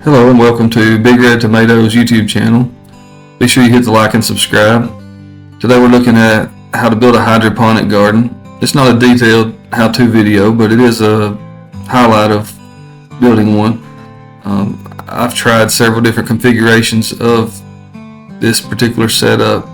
Hello and welcome to Big Red Tomatoes YouTube channel. Be sure you hit the like and subscribe. Today we're looking at how to build a hydroponic garden. It's not a detailed how-to video, but it is a highlight of building one. I've tried several different configurations of this particular setup.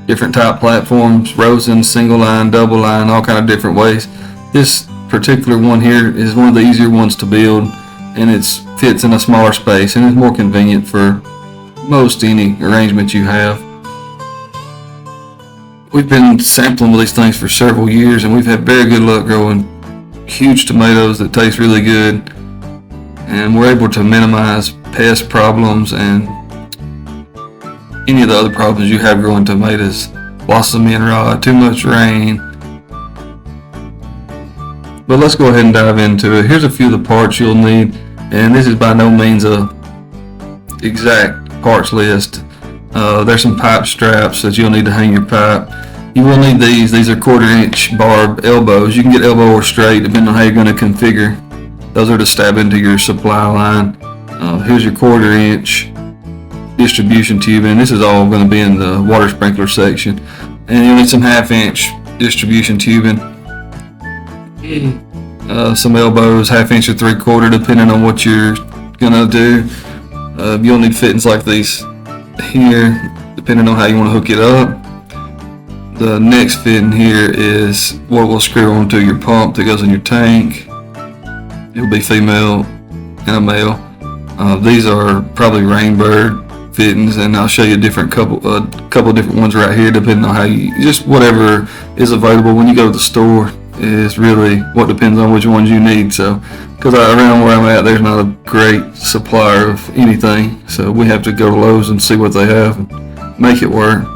Different type platforms, rosin, single line, double line, all kind of different ways. This particular one here is one of the easier ones to build, and it fits in a smaller space and is more convenient for most any arrangement you have. We've been sampling with these things for several years, and we've had very good luck growing huge tomatoes that taste really good, and we're able to minimize pest problems and any of the other problems you have growing tomatoes. Blossom end rot, too much rain. But let's go ahead and dive into it. Here's a few of the parts you'll need, and this is by no means a exact parts list. There's some pipe straps that you'll need to hang your pipe. You will need these. These are 1/4-inch barb elbows. You can get elbow or straight depending on how you're going to configure. Those are to stab into your supply line. Here's your 1/4-inch distribution tubing. This is all going to be in the water sprinkler section. And you'll need some 1/2-inch distribution tubing. Some elbows, 1/2 inch or 3/4, depending on what you're gonna do. You'll need fittings like these here, depending on how you want to hook it up. The next fitting here is what will screw onto your pump that goes in your tank. It'll be female and a male. These are probably Rainbird fittings, and I'll show you a couple different ones right here, depending on how you, just whatever is available when you go to the store is really what depends on which ones you need. So because around where I'm at, there's not a great supplier of anything, so we have to go to Lowe's and see what they have and make it work.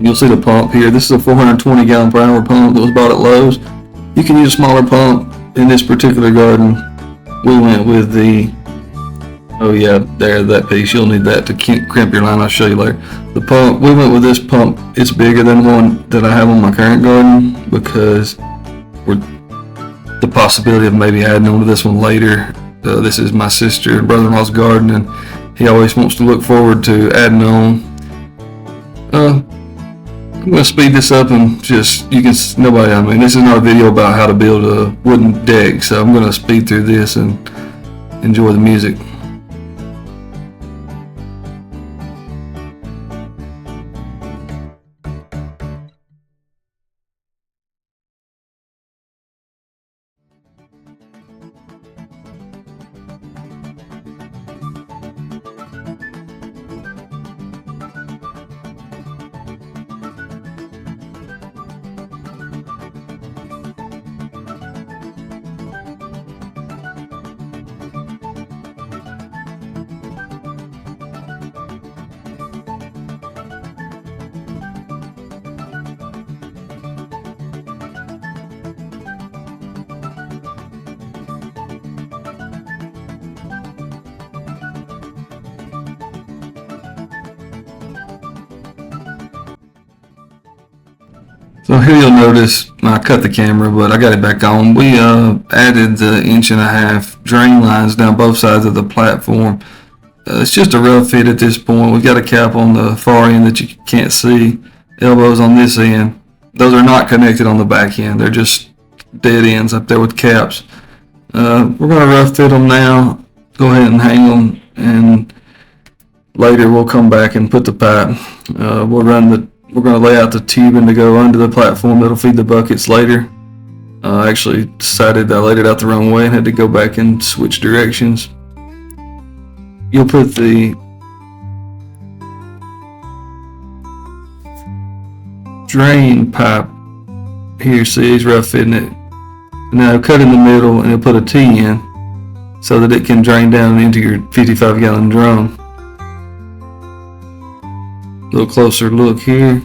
You'll see the pump here. This is a 420 gallon per hour pump that was bought at Lowe's. You can use a smaller pump in this particular garden. We went with the, oh yeah, there, that piece. You'll need that to crimp your line. I'll show you later. The pump, we went with this pump. It's bigger than one that I have on my current garden because we're the possibility of maybe adding on to this one later. This is my sister and brother-in-law's garden, and he always wants to look forward to adding on. I'm going to speed this up and just, this is not a video about how to build a wooden deck, so I'm going to speed through this and enjoy the music. So here you'll notice I cut the camera, but I got it back on. We added the 1.5 inch drain lines down both sides of the platform. It's just a rough fit at this point. We've got a cap on the far end that you can't see. Elbows on this end. Those are not connected on the back end. They're just dead ends up there with caps. We're going to rough fit them now. Go ahead and hang them, and later we'll come back and put the pipe. We're going to lay out the tubing to go under the platform that'll feed the buckets later. I actually decided I laid it out the wrong way and had to go back and switch directions. You'll put the drain pipe here, see he's rough fitting it. Now cut in the middle and you'll put a T in so that it can drain down into your 55 gallon drum. A little closer look here.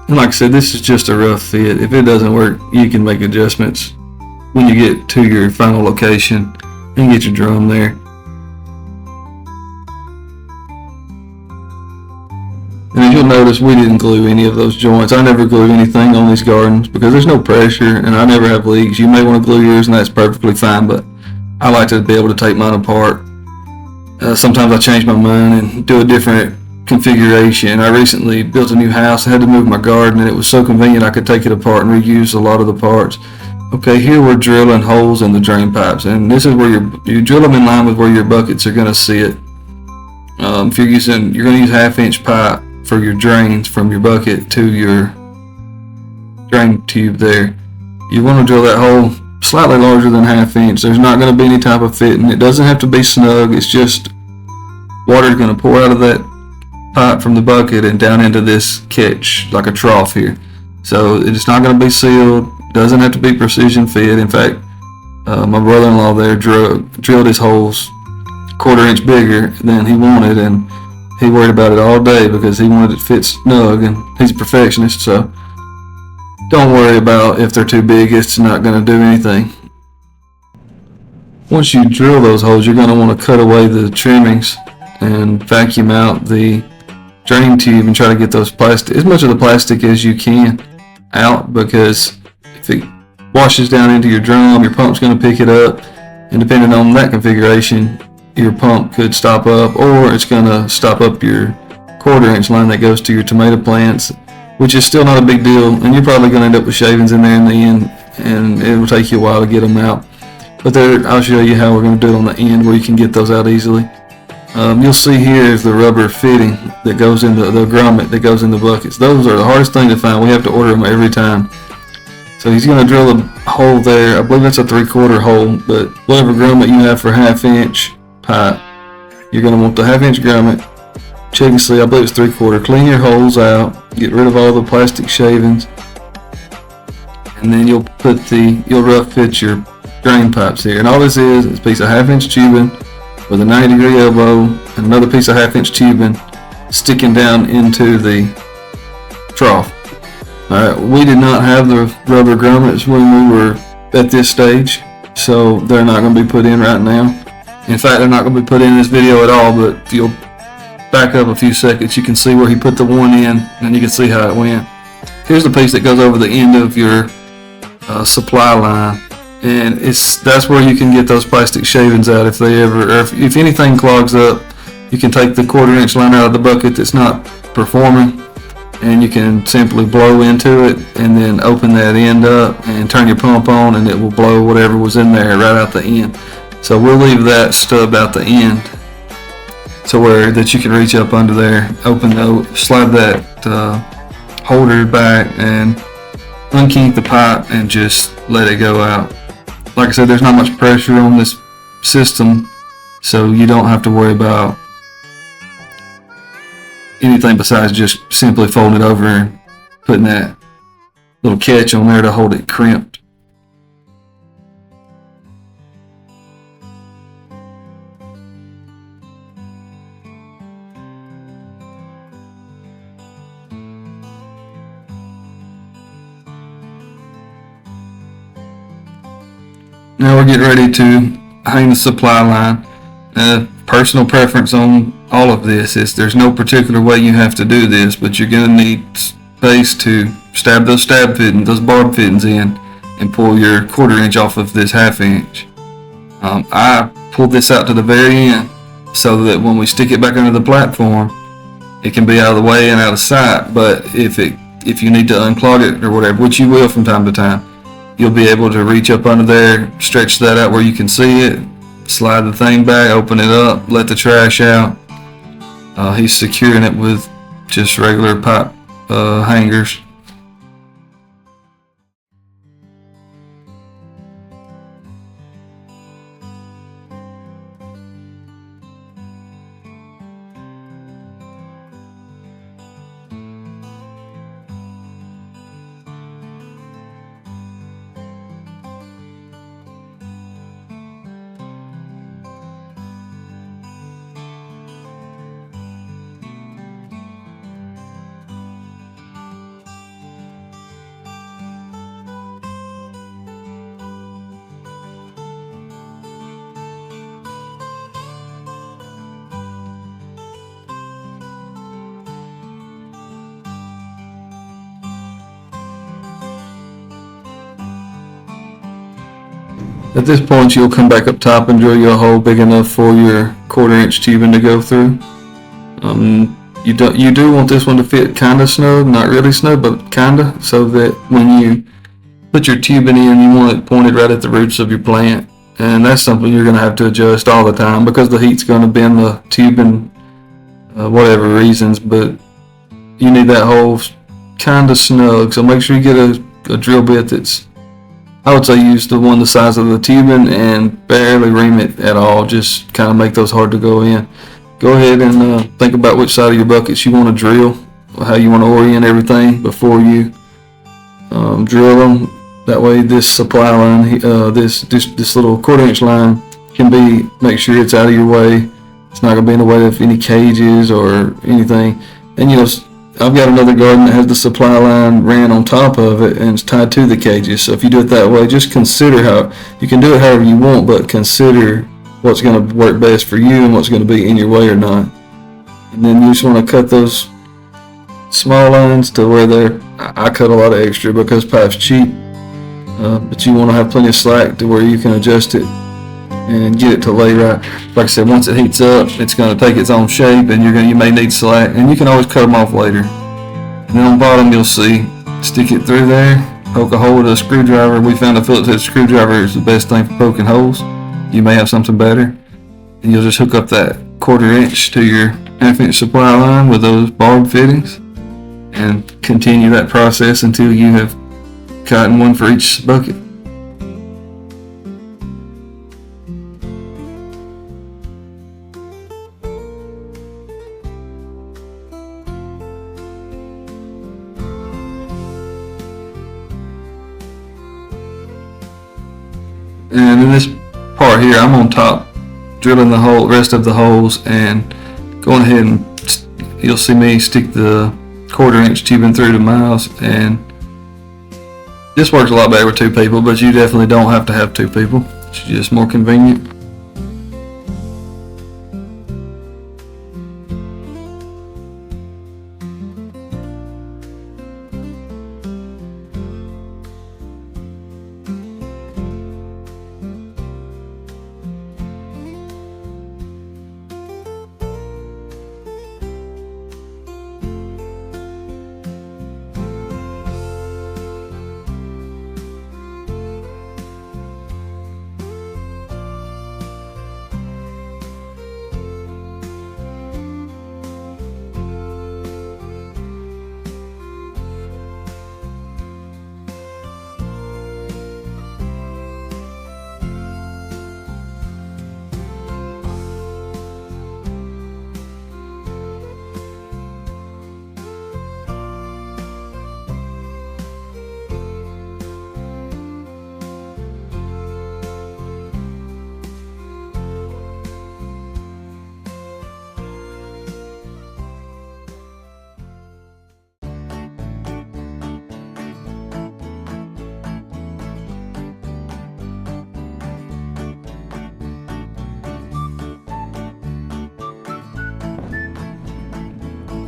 And like I said, this is just a rough fit. If it doesn't work, you can make adjustments when you get to your final location and get your drum there. And as you'll notice, we didn't glue any of those joints. I never glue anything on these gardens because there's no pressure and I never have leaks. You may want to glue yours and that's perfectly fine, but I like to be able to take mine apart. Sometimes I change my mind and do a different configuration. I recently built a new house. I had to move my garden, and it was so convenient I could take it apart and reuse a lot of the parts. Okay, here we're drilling holes in the drain pipes, and this is where you drill them in line with where your buckets are going to sit. If you're going to use 1/2-inch pipe for your drains from your bucket to your drain tube there. You want to drill that hole slightly larger than 1/2 inch. There's not going to be any type of fitting. It doesn't have to be snug. It's just water is going to pour out of that pipe from the bucket and down into this catch, like a trough here. So it's not going to be sealed. Doesn't have to be precision fit. In fact, my brother-in-law there drilled his holes 1/4 inch bigger than he wanted, and he worried about it all day because he wanted it to fit snug, and he's a perfectionist, so don't worry about if they're too big. It's not going to do anything. Once you drill those holes, you're going to want to cut away the trimmings and vacuum out the drain tube and try to get those as much of the plastic as you can out, because if it washes down into your drum, your pump's going to pick it up, and depending on that configuration, your pump could stop up, or it's going to stop up your 1/4 inch line that goes to your tomato plants, which is still not a big deal, and you're probably going to end up with shavings in there in the end, and it will take you a while to get them out. But I'll show you how we're going to do it on the end where you can get those out easily. You'll see here is the rubber fitting that goes in the grommet that goes in the buckets. Those are the hardest thing to find. We have to order them every time. So he's going to drill a hole there. I believe that's a 3/4 hole, but whatever grommet you have for 1/2 inch pipe, you're going to want the 1/2 inch grommet. Check and see, I believe it's 3/4. Clean your holes out, get rid of all the plastic shavings, and then you'll rough fit your drain pipes here. And all this is a piece of 1/2 inch tubing with a 90-degree elbow and another piece of 1/2 inch tubing sticking down into the trough. Alright, we did not have the rubber grommets when we were at this stage, so they're not going to be put in right now. In fact, they're not going to be put in this video at all, but if you'll back up a few seconds, you can see where he put the one in, and you can see how it went. Here's the piece that goes over the end of your supply line, and that's where you can get those plastic shavings out if anything clogs up. You can take the 1/4 inch line out of the bucket that's not performing, and you can simply blow into it and then open that end up and turn your pump on, and it will blow whatever was in there right out the end. So we'll leave that stub out the end so that you can reach up under there, slide that holder back and unkink the pipe and just let it go out. Like I said, there's not much pressure on this system, so you don't have to worry about anything besides just simply folding it over and putting that little catch on there to hold it crimped. Now we're getting ready to hang the supply line. Personal preference on all of this is there's no particular way you have to do this, but you're going to need space to stab those barb fittings in and pull your 1/4 inch off of this 1/2 inch. I pulled this out to the very end so that when we stick it back under the platform, it can be out of the way and out of sight. But if you need to unclog it or whatever, which you will from time to time, you'll be able to reach up under there, stretch that out where you can see it, slide the thing back, open it up, let the trash out. He's securing it with just regular pipe hangers. At this point, you'll come back up top and drill you a hole big enough for your 1/4-inch tubing to go through. You do want this one to fit kind of snug, not really snug, but kind of, so that when you put your tubing in, you want it pointed right at the roots of your plant. And that's something you're going to have to adjust all the time because the heat's going to bend the tubing, whatever reasons. But you need that hole kind of snug, so make sure you get a drill bit that's, I would say, use the one the size of the tubing and barely ream it at all. Just kind of make those hard to go in. Go ahead and think about which side of your buckets you want to drill, how you want to orient everything before you drill them. That way, this supply line, this little 1/4-inch line, make sure it's out of your way. It's not going to be in the way of any cages or anything. And I've got another garden that has the supply line ran on top of it and it's tied to the cages. So if you do it that way, just consider how you can do it however you want, but consider what's going to work best for you and what's going to be in your way or not. And then you just want to cut those small lines to where I cut a lot of extra because pipe's cheap, but you want to have plenty of slack to where you can adjust it and get it to lay right. Like I said, once it heats up, it's going to take its own shape, and you may need slack, and you can always cut them off later. And then on bottom, you'll see, stick it through there, poke a hole with a screwdriver. We found a Phillips head screwdriver is the best thing for poking holes. You may have something better, and you'll just hook up that 1/4-inch to your 1/2-inch supply line with those barb fittings, and continue that process until you have gotten one for each bucket. And in this part here, I'm on top drilling the rest of the holes and going ahead and you'll see me stick the 1/4-inch tubing through the mouths. And this works a lot better with 2 people, but you definitely don't have to have 2 people. It's just more convenient.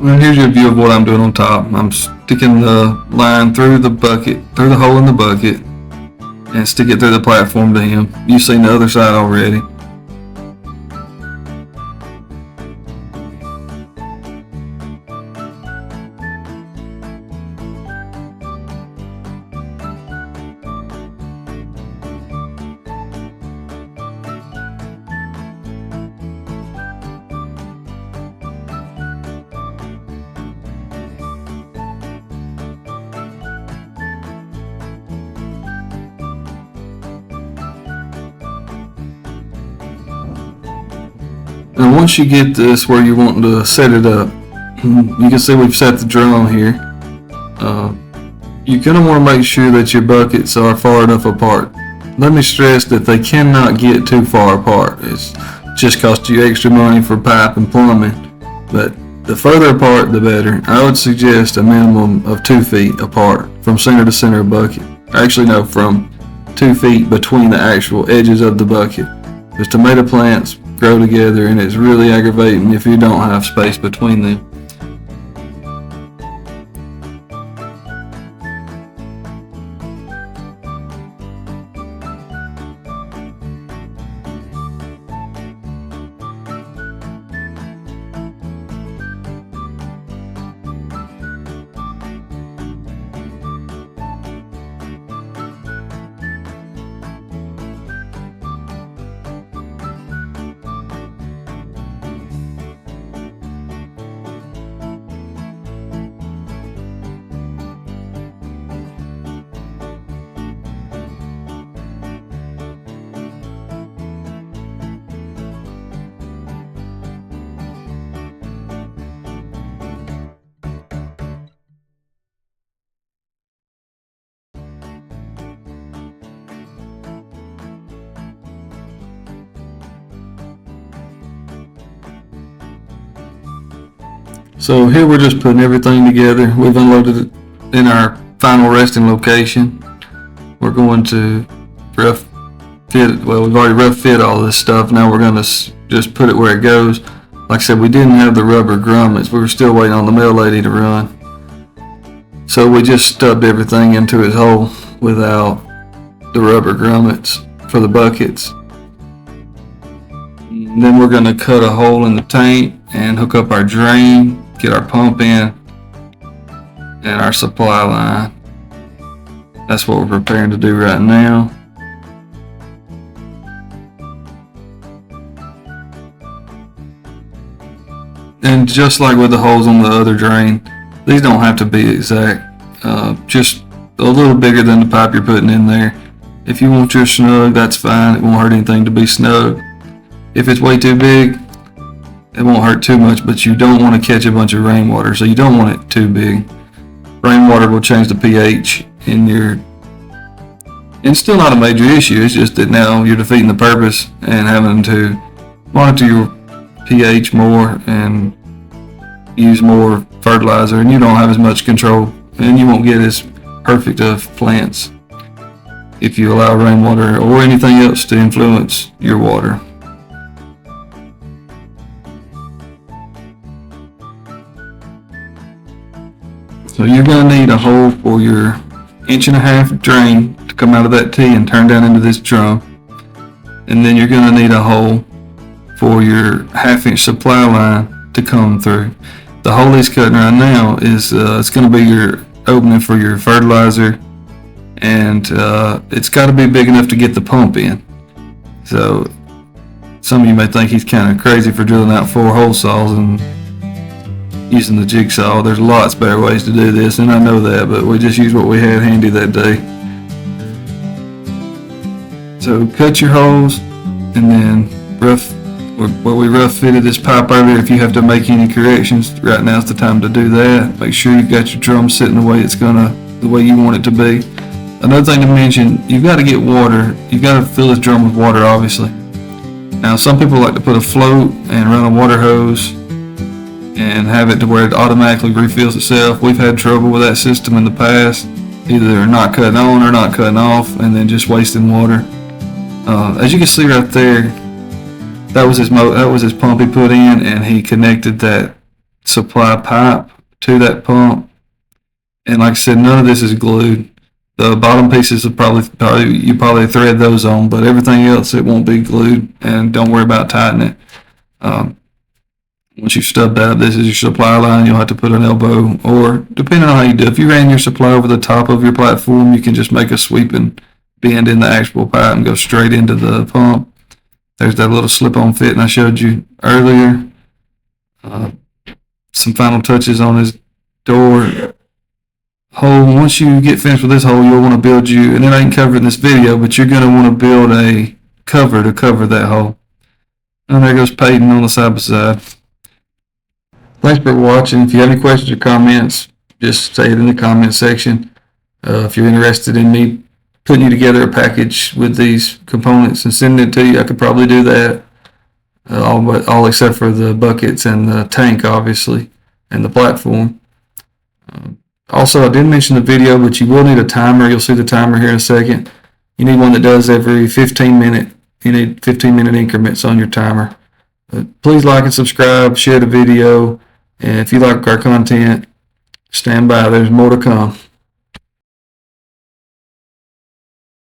And here's your view of what I'm doing on top. I'm sticking the line through the bucket, through the hole in the bucket, and stick it through the platform to him. You've seen the other side already. And once you get this where you're wanting to set it up, you can see we've set the drum here. You're going to want to make sure that your buckets are far enough apart. Let me stress that they cannot get too far apart. It's just cost you extra money for pipe and plumbing. But the further apart, the better. I would suggest a minimum of 2 feet apart from center to center bucket. Actually, no, from 2 feet between the actual edges of the bucket. Because tomato plants grow together and it's really aggravating if you don't have space between them. So here we're just putting everything together. We've unloaded it in our final resting location. We're going to rough fit, well, we've already rough fit all this stuff. Now we're going to just put it where it goes. Like I said, we didn't have the rubber grommets. We were still waiting on the mail lady to run. So we just stubbed everything into his hole without the rubber grommets for the buckets. And then we're going to cut a hole in the tank and hook up our drain, get our pump in, and our supply line. That's what we're preparing to do right now. And just like with the holes on the other drain, these don't have to be exact. Just a little bigger than the pipe you're putting in there. If you want your snug, that's fine. It won't hurt anything to be snug. If it's way too big, it won't hurt too much, but you don't want to catch a bunch of rainwater, so you don't want it too big. Rainwater will change the pH in your... It's still not a major issue, it's just that now you're defeating the purpose and having to monitor your pH more and use more fertilizer, and you don't have as much control, and you won't get as perfect of plants if you allow rainwater or anything else to influence your water. So you're going to need a hole for your 1.5 inch drain to come out of that T and turn down into this drum, and then you're going to need a hole for your 1/2 inch supply line to come through. The hole he's cutting right now is it's going to be your opening for your fertilizer, and it's got to be big enough to get the pump in. So some of you may think he's kind of crazy for drilling out 4 hole saws and using the jigsaw. There's lots better ways to do this, and I know that, but we just used what we had handy that day. So cut your holes, and then we rough fitted this pipe earlier. If you have to make any corrections, right now's the time to do that. Make sure you've got your drum sitting the way the way you want it to be. Another thing to mention, you've got to get water. You've got to fill this drum with water, obviously. Now, some people like to put a float and run a water hose and have it to where it automatically refills itself. We've had trouble with that system in the past, either not cutting on or not cutting off, and then just wasting water. As you can see right there, that was his pump he put in, and he connected that supply pipe to that pump. And like I said, none of this is glued. The bottom pieces will probably thread those on, but everything else, it won't be glued, and don't worry about tightening it. Once you've stubbed out, this is your supply line. You'll have to put an elbow, or depending on how you do it, if you ran your supply over the top of your platform, you can just make a sweeping bend in the actual pipe and go straight into the pump. There's that little slip-on fit I showed you earlier. Some final touches on his door hole. Once you get finished with this hole, you'll want to build and it ain't covered in this video, but you're going to want to build a cover to cover that hole. And there goes Peyton on the side by side. Thanks for watching. If you have any questions or comments, just say it in the comment section. If you're interested in me putting you together a package with these components and sending it to you, I could probably do that. All except for the buckets and the tank, obviously, and the platform. Also, I didn't mention the video, but you will need a timer. You'll see the timer here in a second. You need one that does every 15 minute. You need 15-minute increments on your timer. Please like and subscribe, share the video, and if you like our content, stand by. There's more to come.